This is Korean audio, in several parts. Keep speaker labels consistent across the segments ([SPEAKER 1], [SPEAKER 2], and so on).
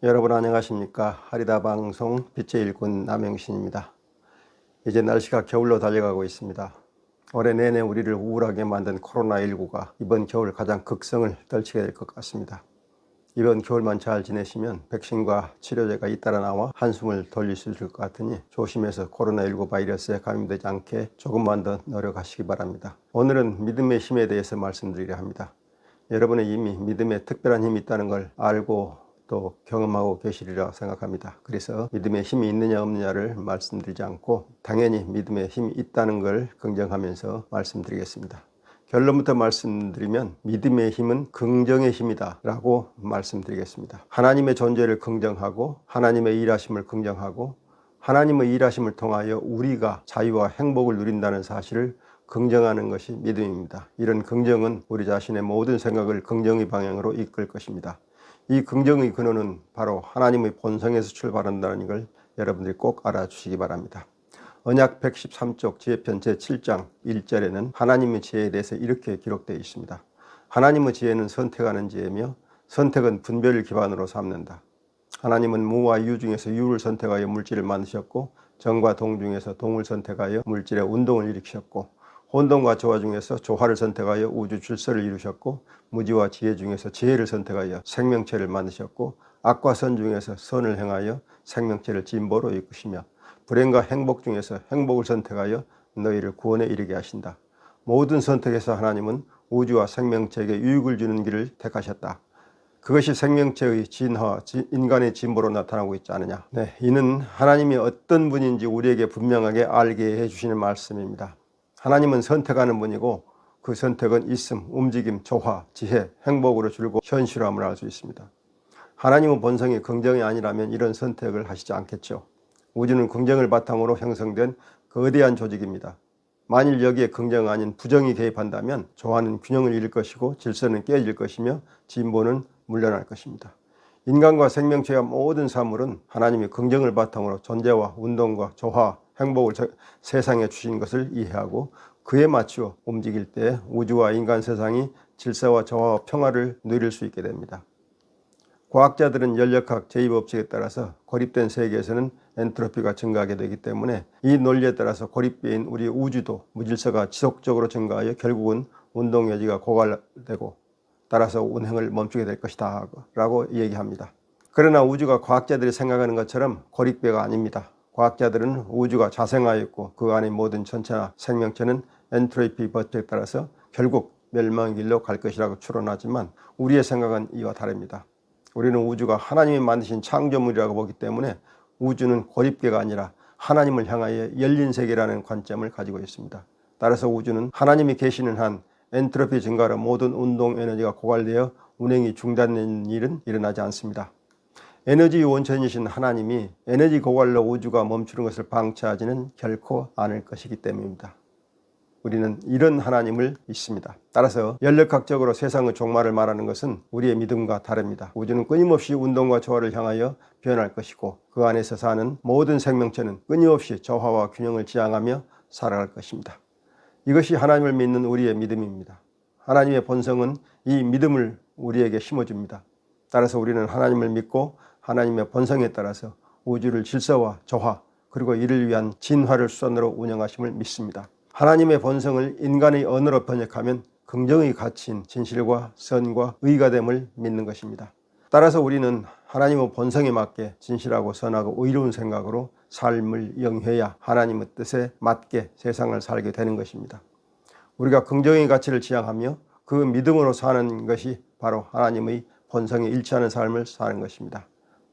[SPEAKER 1] 여러분 안녕하십니까? 하리다 방송 빛의 일꾼 남영신입니다. 이제 날씨가 겨울로 달려가고 있습니다. 올해 내내 우리를 우울하게 만든 코로나19가 이번 겨울 가장 극성을 떨치게 될 것 같습니다. 이번 겨울만 잘 지내시면 백신과 치료제가 잇따라 나와 한숨을 돌릴 수 있을 것 같으니 조심해서 코로나19 바이러스에 감염되지 않게 조금만 더 노력하시기 바랍니다. 오늘은 믿음의 힘에 대해서 말씀드리려 합니다. 여러분은 이미 믿음에 특별한 힘이 있다는 걸 알고 또 경험하고 계시리라 생각합니다. 그래서 믿음의 힘이 있느냐 없느냐를 말씀드리지 않고 당연히 믿음의 힘이 있다는 걸 긍정하면서 말씀드리겠습니다. 결론부터 말씀드리면 믿음의 힘은 긍정의 힘이다 라고 말씀드리겠습니다. 하나님의 존재를 긍정하고 하나님의 일하심을 긍정하고 하나님의 일하심을 통하여 우리가 자유와 행복을 누린다는 사실을 긍정하는 것이 믿음입니다. 이런 긍정은 우리 자신의 모든 생각을 긍정의 방향으로 이끌 것입니다. 이 긍정의 근원은 바로 하나님의 본성에서 출발한다는 걸 여러분들이 꼭 알아주시기 바랍니다. 언약 113쪽 지혜편 제7장 1절에는 하나님의 지혜에 대해서 이렇게 기록되어 있습니다. 하나님의 지혜는 선택하는 지혜며 선택은 분별을 기반으로 삼는다. 하나님은 무와 유 중에서 유를 선택하여 물질을 만드셨고 정과 동 중에서 동을 선택하여 물질의 운동을 일으키셨고 혼돈과 조화 중에서 조화를 선택하여 우주 질서를 이루셨고 무지와 지혜 중에서 지혜를 선택하여 생명체를 만드셨고 악과 선 중에서 선을 행하여 생명체를 진보로 이끄시며 불행과 행복 중에서 행복을 선택하여 너희를 구원에 이르게 하신다. 모든 선택에서 하나님은 우주와 생명체에게 유익을 주는 길을 택하셨다. 그것이 생명체의 진화, 인간의 진보로 나타나고 있지 않느냐. 이는 하나님이 어떤 분인지 우리에게 분명하게 알게 해주시는 말씀입니다. 하나님은 선택하는 분이고 그 선택은 있음, 움직임, 조화, 지혜, 행복으로 줄고 현실함을 알 수 있습니다. 하나님의 본성이 긍정이 아니라면 이런 선택을 하시지 않겠죠. 우주는 긍정을 바탕으로 형성된 거대한 조직입니다. 만일 여기에 긍정 아닌 부정이 개입한다면 조화는 균형을 잃을 것이고 질서는 깨질 것이며 진보는 물러날 것입니다. 인간과 생명체와 모든 사물은 하나님이 긍정을 바탕으로 존재와 운동과 조화, 행복을 세상에 주신 것을 이해하고 그에 맞추어 움직일 때 우주와 인간 세상이 질서와 조화와 평화를 누릴 수 있게 됩니다. 과학자들은 연력학 제2법칙에 따라서 고립된 세계에서는 엔트로피가 증가하게 되기 때문에 이 논리에 따라서 고립된 우리 우주도 무질서가 지속적으로 증가하여 결국은 운동 여지가 고갈되고 따라서 운행을 멈추게 될 것이다 라고 얘기합니다. 그러나 우주가 과학자들이 생각하는 것처럼 고립배가 아닙니다. 과학자들은 우주가 자생하였고 그 안의 모든 전체나 생명체는 엔트로피 법칙에 따라서 결국 멸망의 길로 갈 것이라고 추론하지만 우리의 생각은 이와 다릅니다. 우리는 우주가 하나님이 만드신 창조물이라고 보기 때문에 우주는 고립계가 아니라 하나님을 향하여 열린 세계라는 관점을 가지고 있습니다. 따라서 우주는 하나님이 계시는 한 엔트로피 증가로 모든 운동 에너지가 고갈되어 운행이 중단되는 일은 일어나지 않습니다. 에너지 원천이신 하나님이 에너지 고갈로 우주가 멈추는 것을 방치하지는 결코 않을 것이기 때문입니다. 우리는 이런 하나님을 믿습니다. 따라서 연력학적으로 세상의 종말을 말하는 것은 우리의 믿음과 다릅니다. 우주는 끊임없이 운동과 조화를 향하여 변할 것이고 그 안에서 사는 모든 생명체는 끊임없이 조화와 균형을 지향하며 살아갈 것입니다. 이것이 하나님을 믿는 우리의 믿음입니다. 하나님의 본성은 이 믿음을 우리에게 심어줍니다. 따라서 우리는 하나님을 믿고 하나님의 본성에 따라서 우주를 질서와 조화 그리고 이를 위한 진화를 수단으로 운영하심을 믿습니다. 하나님의 본성을 인간의 언어로 번역하면 긍정의 가치인 진실과 선과 의가 됨을 믿는 것입니다. 따라서 우리는 하나님의 본성에 맞게 진실하고 선하고 의로운 생각으로 삶을 영해야 하나님의 뜻에 맞게 세상을 살게 되는 것입니다. 우리가 긍정의 가치를 지향하며 그 믿음으로 사는 것이 바로 하나님의 본성에 일치하는 삶을 사는 것입니다.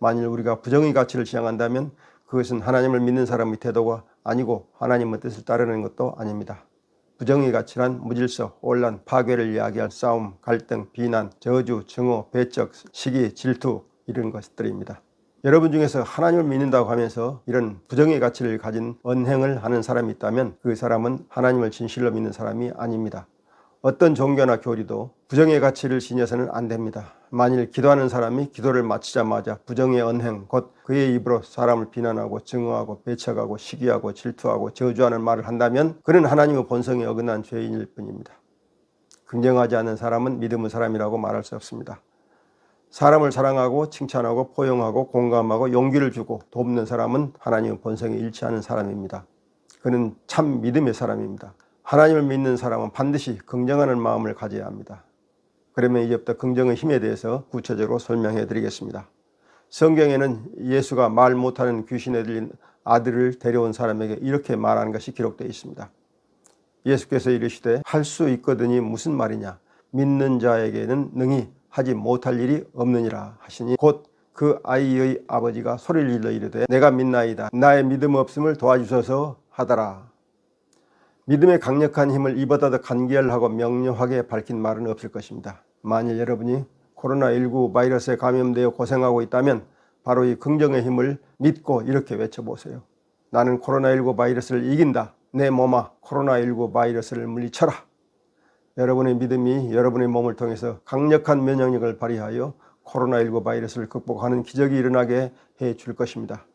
[SPEAKER 1] 만일 우리가 부정의 가치를 지향한다면 그것은 하나님을 믿는 사람의 태도가 아니고 하나님의 뜻을 따르는 것도 아닙니다. 부정의 가치란 무질서, 혼란, 파괴를 이야기할 싸움, 갈등, 비난, 저주, 증오, 배척, 시기, 질투 이런 것들입니다. 여러분 중에서 하나님을 믿는다고 하면서 이런 부정의 가치를 가진 언행을 하는 사람이 있다면 그 사람은 하나님을 진실로 믿는 사람이 아닙니다. 어떤 종교나 교리도 부정의 가치를 지녀서는 안 됩니다. 만일 기도하는 사람이 기도를 마치자마자 부정의 언행, 곧 그의 입으로 사람을 비난하고 증오하고 배척하고 시기하고 질투하고 저주하는 말을 한다면 그는 하나님의 본성에 어긋난 죄인일 뿐입니다. 긍정하지 않는 사람은 믿음의 사람이라고 말할 수 없습니다. 사람을 사랑하고 칭찬하고 포용하고 공감하고 용기를 주고 돕는 사람은 하나님의 본성에 일치하는 사람입니다. 그는 참 믿음의 사람입니다. 하나님을 믿는 사람은 반드시 긍정하는 마음을 가져야 합니다. 그러면 이제부터 긍정의 힘에 대해서 구체적으로 설명해 드리겠습니다. 성경에는 예수가 말 못하는 귀신에 들린 아들을 데려온 사람에게 이렇게 말하는 것이 기록되어 있습니다. 예수께서 이르시되 할 수 있거든이 무슨 말이냐, 믿는 자에게는 능히 하지 못할 일이 없느니라 하시니, 곧 그 아이의 아버지가 소리를 질러 이르되 내가 믿나이다, 나의 믿음 없음을 도와주소서 하더라. 믿음의 강력한 힘을 이보다 더 간결하고 명료하게 밝힌 말은 없을 것입니다. 만일 여러분이 코로나19 바이러스에 감염되어 고생하고 있다면 바로 이 긍정의 힘을 믿고 이렇게 외쳐보세요. 나는 코로나19 바이러스를 이긴다. 내 몸아, 코로나19 바이러스를 물리쳐라. 여러분의 믿음이 여러분의 몸을 통해서 강력한 면역력을 발휘하여 코로나19 바이러스를 극복하는 기적이 일어나게 해 줄 것입니다.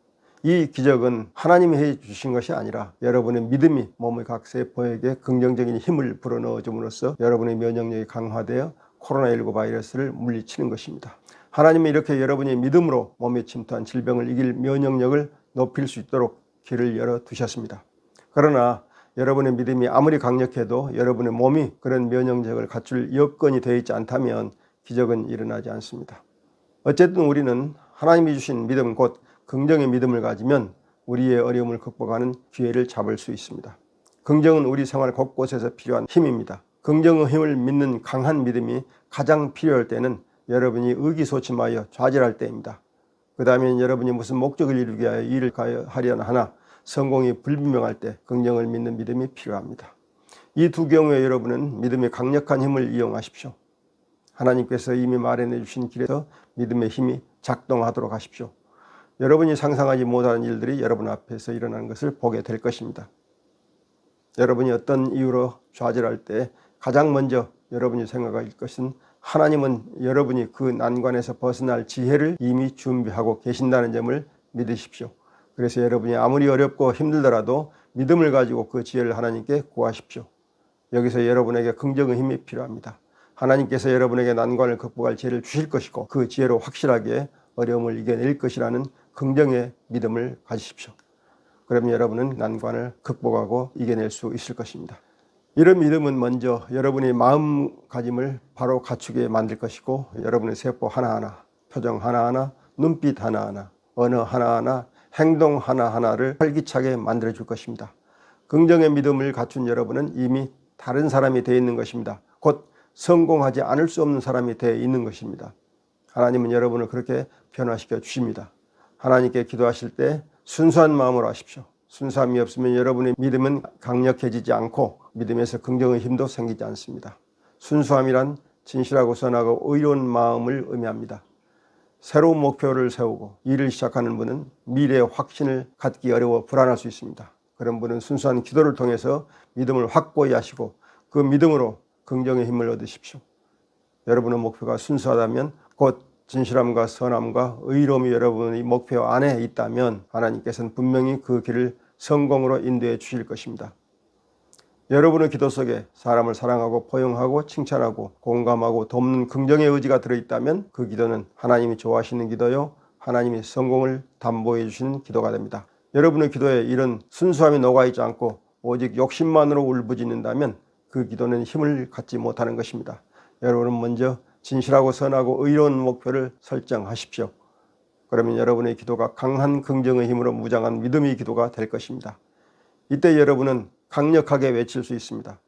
[SPEAKER 1] 이 기적은 하나님이 해 주신 것이 아니라 여러분의 믿음이 몸의 각 세포에게 긍정적인 힘을 불어넣어 줌으로써 여러분의 면역력이 강화되어 코로나19 바이러스를 물리치는 것입니다. 하나님은 이렇게 여러분의 믿음으로 몸에 침투한 질병을 이길 면역력을 높일 수 있도록 길을 열어 두셨습니다. 그러나 여러분의 믿음이 아무리 강력해도 여러분의 몸이 그런 면역력을 갖출 여건이 되어 있지 않다면 기적은 일어나지 않습니다. 어쨌든 우리는 하나님이 주신 믿음, 곧 긍정의 믿음을 가지면 우리의 어려움을 극복하는 기회를 잡을 수 있습니다. 긍정은 우리 생활 곳곳에서 필요한 힘입니다. 긍정의 힘을 믿는 강한 믿음이 가장 필요할 때는 여러분이 의기소침하여 좌절할 때입니다. 그 다음에 여러분이 무슨 목적을 이루기 위하여 일을 하려나 하나 성공이 불분명할 때 긍정을 믿는 믿음이 필요합니다. 이 두 경우에 여러분은 믿음의 강력한 힘을 이용하십시오. 하나님께서 이미 마련해 주신 길에서 믿음의 힘이 작동하도록 하십시오. 여러분이 상상하지 못하는 일들이 여러분 앞에서 일어나는 것을 보게 될 것입니다. 여러분이 어떤 이유로 좌절할 때 가장 먼저 여러분이 생각할 것은 하나님은 여러분이 그 난관에서 벗어날 지혜를 이미 준비하고 계신다는 점을 믿으십시오. 그래서 여러분이 아무리 어렵고 힘들더라도 믿음을 가지고 그 지혜를 하나님께 구하십시오. 여기서 여러분에게 긍정의 힘이 필요합니다. 하나님께서 여러분에게 난관을 극복할 지혜를 주실 것이고 그 지혜로 확실하게 어려움을 이겨낼 것이라는 긍정의 믿음을 가지십시오. 그러면 여러분은 난관을 극복하고 이겨낼 수 있을 것입니다. 이런 믿음은 먼저 여러분의 마음가짐을 바로 갖추게 만들 것이고 여러분의 세포 하나하나, 표정 하나하나, 눈빛 하나하나, 언어 하나하나, 행동 하나하나를 활기차게 만들어 줄 것입니다. 긍정의 믿음을 갖춘 여러분은 이미 다른 사람이 되어 있는 것입니다. 곧 성공하지 않을 수 없는 사람이 되어 있는 것입니다. 하나님은 여러분을 그렇게 변화시켜 주십니다. 하나님께 기도하실 때 순수한 마음으로 하십시오. 순수함이 없으면 여러분의 믿음은 강력해지지 않고 믿음에서 긍정의 힘도 생기지 않습니다. 순수함이란 진실하고 선하고 의로운 마음을 의미합니다. 새로운 목표를 세우고 일을 시작하는 분은 미래의 확신을 갖기 어려워 불안할 수 있습니다. 그런 분은 순수한 기도를 통해서 믿음을 확고히 하시고 그 믿음으로 긍정의 힘을 얻으십시오. 여러분의 목표가 순수하다면 곧 진실함과 선함과 의로움이 여러분의 목표 안에 있다면 하나님께서는 분명히 그 길을 성공으로 인도해 주실 것입니다. 여러분의 기도 속에 사람을 사랑하고 포용하고 칭찬하고 공감하고 돕는 긍정의 의지가 들어있다면 그 기도는 하나님이 좋아하시는 기도요, 하나님이 성공을 담보해 주시는 기도가 됩니다. 여러분의 기도에 이런 순수함이 녹아있지 않고 오직 욕심만으로 울부짖는다면 그 기도는 힘을 갖지 못하는 것입니다. 여러분은 먼저 진실하고 선하고 의로운 목표를 설정하십시오. 그러면 여러분의 기도가 강한 긍정의 힘으로 무장한 믿음의 기도가 될 것입니다. 이때 여러분은 강력하게 외칠 수 있습니다.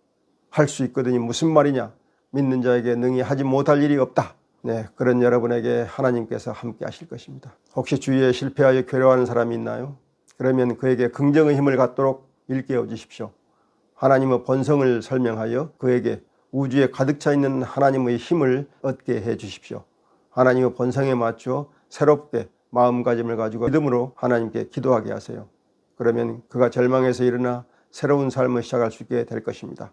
[SPEAKER 1] 할 수 있거든이 무슨 말이냐? 믿는 자에게 능히 하지 못할 일이 없다. 네, 그런 여러분에게 하나님께서 함께 하실 것입니다. 혹시 주위에 실패하여 괴로워하는 사람이 있나요? 그러면 그에게 긍정의 힘을 갖도록 일깨워 주십시오. 하나님의 본성을 설명하여 그에게 우주에 가득 차 있는 하나님의 힘을 얻게 해 주십시오. 하나님의 본성에 맞추어 새롭게 마음가짐을 가지고 믿음으로 하나님께 기도하게 하세요. 그러면 그가 절망에서 일어나 새로운 삶을 시작할 수 있게 될 것입니다.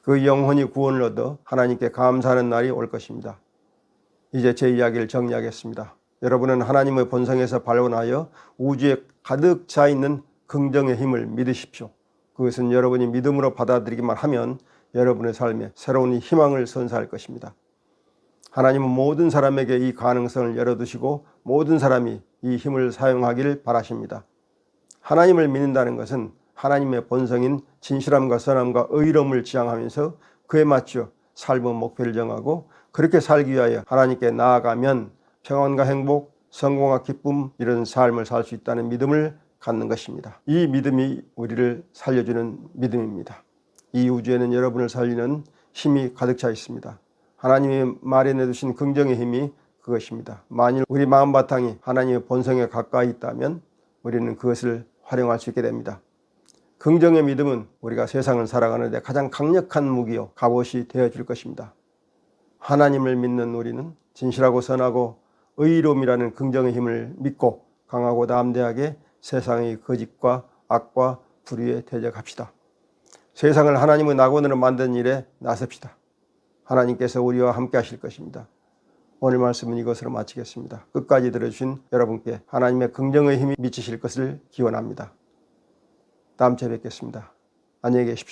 [SPEAKER 1] 그 영혼이 구원을 얻어 하나님께 감사하는 날이 올 것입니다. 이제 제 이야기를 정리하겠습니다. 여러분은 하나님의 본성에서 발원하여 우주에 가득 차 있는 긍정의 힘을 믿으십시오. 그것은 여러분이 믿음으로 받아들이기만 하면 여러분의 삶에 새로운 희망을 선사할 것입니다. 하나님은 모든 사람에게 이 가능성을 열어두시고 모든 사람이 이 힘을 사용하기를 바라십니다. 하나님을 믿는다는 것은 하나님의 본성인 진실함과 선함과 의로움을 지향하면서 그에 맞춰 삶의 목표를 정하고 그렇게 살기 위하여 하나님께 나아가면 평안과 행복, 성공과 기쁨, 이런 삶을 살 수 있다는 믿음을 갖는 것입니다. 이 믿음이 우리를 살려주는 믿음입니다. 이 우주에는 여러분을 살리는 힘이 가득 차 있습니다. 하나님이 마련해 두신 긍정의 힘이 그것입니다. 만일 우리 마음바탕이 하나님의 본성에 가까이 있다면 우리는 그것을 활용할 수 있게 됩니다. 긍정의 믿음은 우리가 세상을 살아가는 데 가장 강력한 무기요 갑옷이 되어줄 것입니다. 하나님을 믿는 우리는 진실하고 선하고 의로움이라는 긍정의 힘을 믿고 강하고 담대하게 세상의 거짓과 악과 불의에 대적합시다. 세상을 하나님의 낙원으로 만드는 일에 나섭시다. 하나님께서 우리와 함께 하실 것입니다. 오늘 말씀은 이것으로 마치겠습니다. 끝까지 들어주신 여러분께 하나님의 긍정의 힘이 미치실 것을 기원합니다. 다음 주에 뵙겠습니다. 안녕히 계십시오.